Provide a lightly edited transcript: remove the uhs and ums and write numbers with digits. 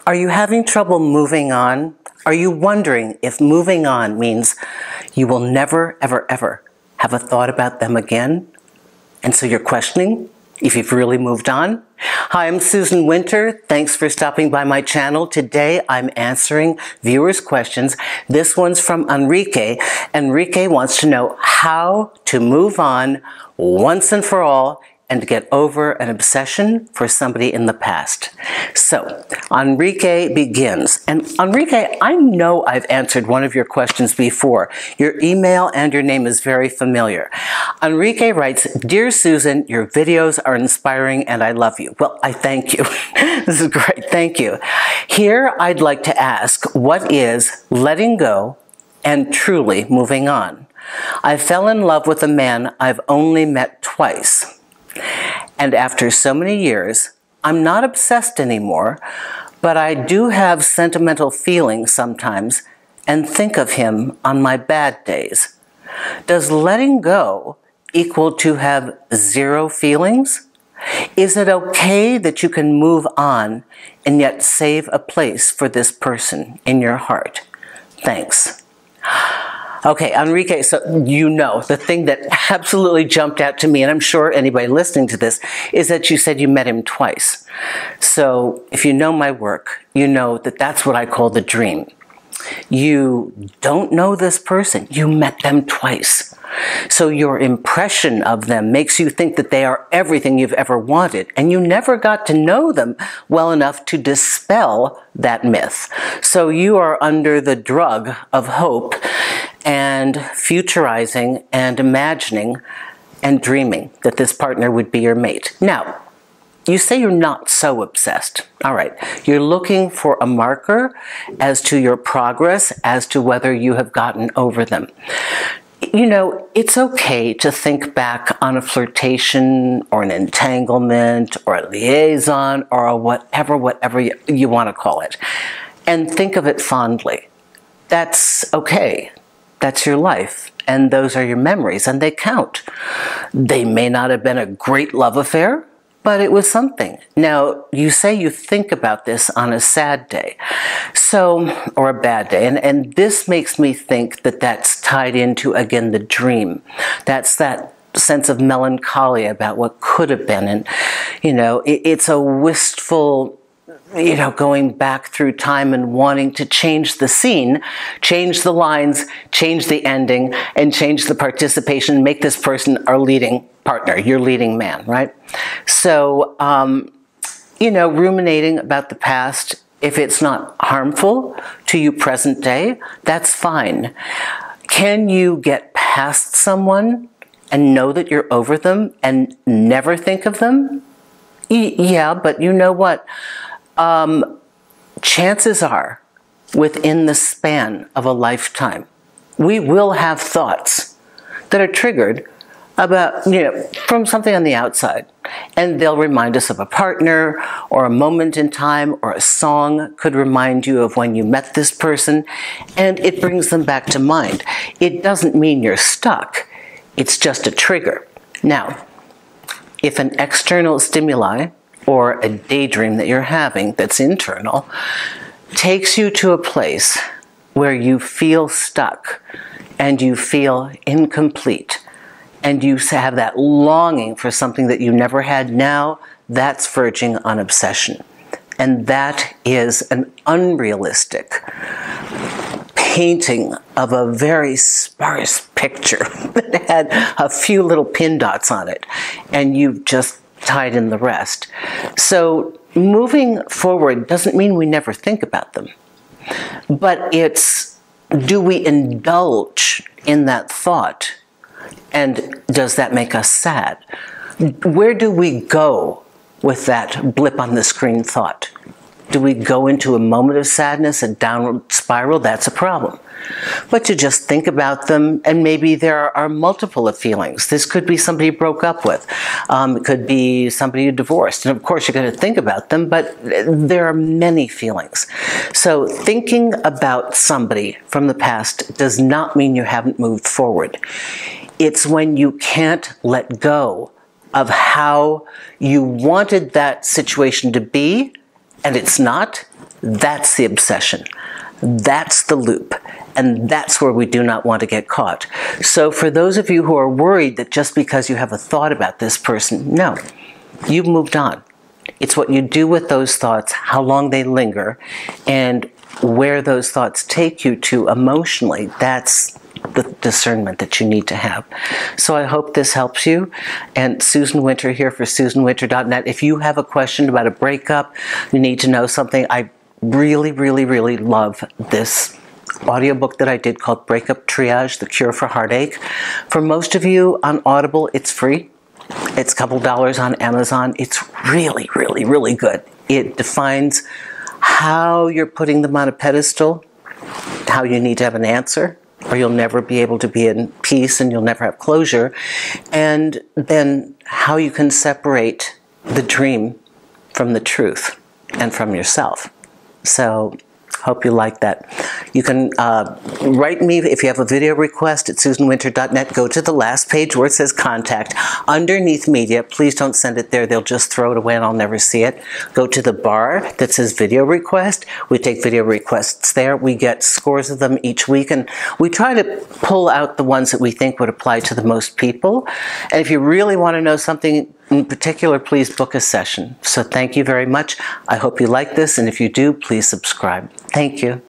Are you having trouble moving on? Are you wondering if moving on means you will never, ever, ever have a thought about them again? And so you're questioning if you've really moved on? Hi, I'm Susan Winter. Thanks for stopping by my channel. Today I'm answering viewers' questions. This one's from Enrique. Enrique wants to know how to move on once and for all and get over an obsession for somebody in the past. So, Enrique begins. And Enrique, I know I've answered one of your questions before. Your email and your name is very familiar. Enrique writes, "Dear Susan, your videos are inspiring and I love you." Well, I thank you. This is great. Thank you. Here, I'd like to ask, what is letting go and truly moving on? I fell in love with a man I've only met twice. And after so many years, I'm not obsessed anymore, but I do have sentimental feelings sometimes and think of him on my bad days. Does letting go equal to have zero feelings? Is it okay that you can move on and yet save a place for this person in your heart? Thanks. Okay, Enrique, so you know, the thing that absolutely jumped out to me, and I'm sure anybody listening to this, is that you said you met him twice. So if you know my work, you know that that's what I call the dream. You don't know this person, you met them twice. So your impression of them makes you think that they are everything you've ever wanted, and you never got to know them well enough to dispel that myth. So you are under the drug of hope and futurizing and imagining and dreaming that this partner would be your mate. Now, you say you're not so obsessed. All right. You're looking for a marker as to your progress, as to whether you have gotten over them. You know, it's okay to think back on a flirtation or an entanglement or a liaison or a whatever you want to call it, and think of it fondly. That's okay. That's your life, and those are your memories, and they count. They may not have been a great love affair, but it was something. Now, you say you think about this on a sad day, or a bad day, and this makes me think that that's tied into, again, the dream. That's that sense of melancholy about what could have been, and, you know, it's a wistful, you know, going back through time and wanting to change the scene, change the lines, change the ending, and change the participation, make this person our leading partner, your leading man, right? So, you know, ruminating about the past, if it's not harmful to you present day, that's fine. Can you get past someone and know that you're over them and never think of them? Yeah, but you know what? Chances are, within the span of a lifetime, we will have thoughts that are triggered about, you know, from something on the outside. And they'll remind us of a partner or a moment in time, or a song could remind you of when you met this person, and it brings them back to mind. It doesn't mean you're stuck. It's just a trigger. Now, if an external stimuli or a daydream that you're having that's internal takes you to a place where you feel stuck and you feel incomplete and you have that longing for something that you never had, now that's verging on obsession. And that is an unrealistic painting of a very sparse picture that had a few little pin dots on it, and you've just tied in the rest. So moving forward doesn't mean we never think about them, but it's, do we indulge in that thought, and does that make us sad? Where do we go with that blip on the screen thought? Do we go into a moment of sadness, a downward spiral? That's a problem. But to just think about them, and maybe there are multiple of feelings. This could be somebody you broke up with. It could be somebody you divorced. And of course, you're going to think about them, but there are many feelings. So thinking about somebody from the past does not mean you haven't moved forward. It's when you can't let go of how you wanted that situation to be, and it's not, That's the obsession. That's the loop. And that's where we do not want to get caught. So for those of you who are worried that just because you have a thought about this person, no, you've moved on. It's what you do with those thoughts, how long they linger, and where those thoughts take you to emotionally. That's the discernment that you need to have. So I hope this helps you. And Susan Winter here for SusanWinter.net. If you have a question about a breakup, you need to know something, I really, really, really love this audiobook that I did called Breakup Triage, The Cure for Heartache. For most of you on Audible, it's free. It's a couple dollars on Amazon. It's really, really, really good. It defines how you're putting them on a pedestal, how you need to have an answer, or you'll never be able to be in peace and you'll never have closure, and then how you can separate the dream from the truth and from yourself. So hope you like that. You can write me if you have a video request at SusanWinter.net. Go to the last page where it says contact. Underneath media, please don't send it there. They'll just throw it away and I'll never see it. Go to the bar that says video request. We take video requests there. We get scores of them each week, and we try to pull out the ones that we think would apply to the most people. And if you really want to know something in particular, please book a session. So thank you very much. I hope you like this, and if you do, please subscribe. Thank you.